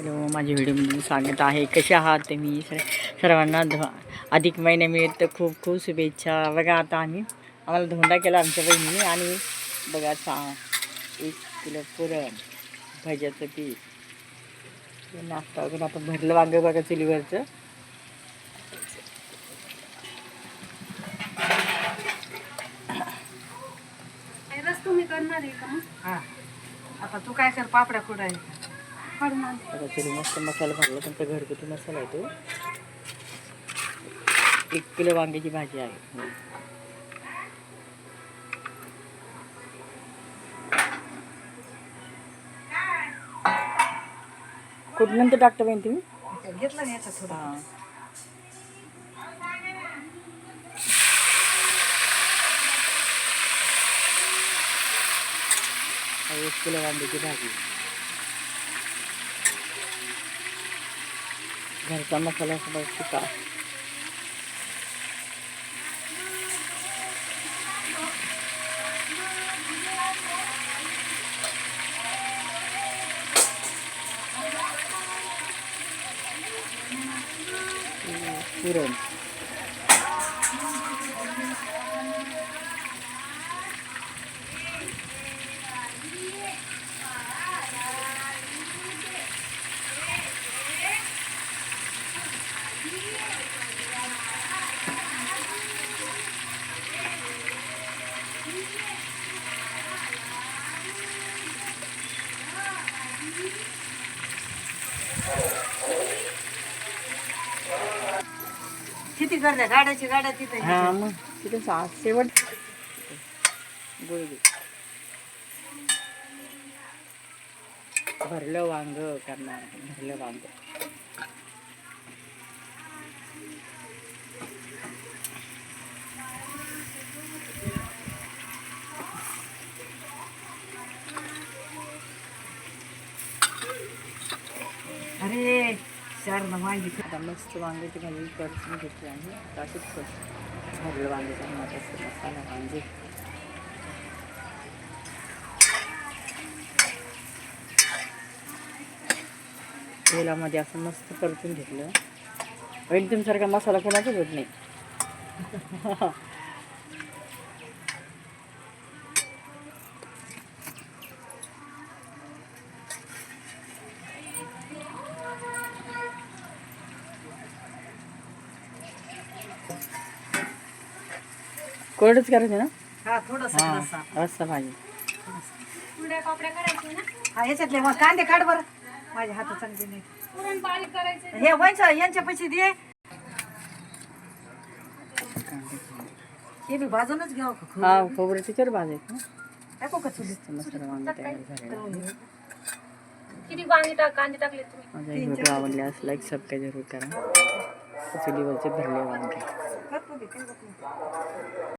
Hello, माझ्या व्हिडिओमध्ये स्वागत आहे. कसे आहात तुम्ही? सर्वांना अधिक महिन्यानिमित्त खूप खूप शुभेच्छा. बघा आता आम्हाला धोंडा केला आमच्या बहिणीने आणि बघा 1 किलो पुरण, भज्याचं पीठ, नाश्ता वगैरे. आपण भरलं वांगं बघा चुलीवरचं. तुम्ही करणार आहे का? हां, आता तू काय कर, पापड्या कुठं आहे? बघा चुली मस्त मसाला भरला. तुमचा घरगुती मसाला आहे तो. 1 किलो वांग्याची भाजी आहे. कुठनंतर टाकता पाहिजे तुम्ही? घेतलं ना याचं थोडं. हां, 1 किलो वांग्याची भाजी. घरचा मसाला सुद्धा तिखा. पुरण, किती करते गाड्या तिथे? हां मग तिथे शेवट गुळगी. भरलं वांग करणार, भरलं वांग. अरे चार ना वांगी. आता मस्त वांग्याची भाजी परतून घेतली आहे. अशीच भरलं वांग्याचा टमाट्याचा मसाला वांगे. तेलामध्ये असं मस्त परतून घेतलं. एकदम सारखा मसाला कोणाचाच होत नाही. कोरडच करायचं ना? हा, थोडंसं हां, रस्सा. रस्सा भाजी. पुऱ्या पापड्या करायच्या ना? हा, याच्यातले मग कांदे काढ बरं. माझ्या हातात चांगले नाही. पुरण बारीक करायचं. हे व्हायचं यांच्या पैसे दे. हे बी भाजूनच घ्यावं का? हा, खोबरं त्याच्यावर भाजायचं ना. टाकू का चुलीत? मस्त वांग तयार झालेलं. किती वांगे कांदे टाकले तुम्ही? माझा व्हिडिओ आवडल्यास लाईक सबस्क्राईब जरूर करा. चुलीवरचे भरले वांगे. करतो की, काही होत नाही.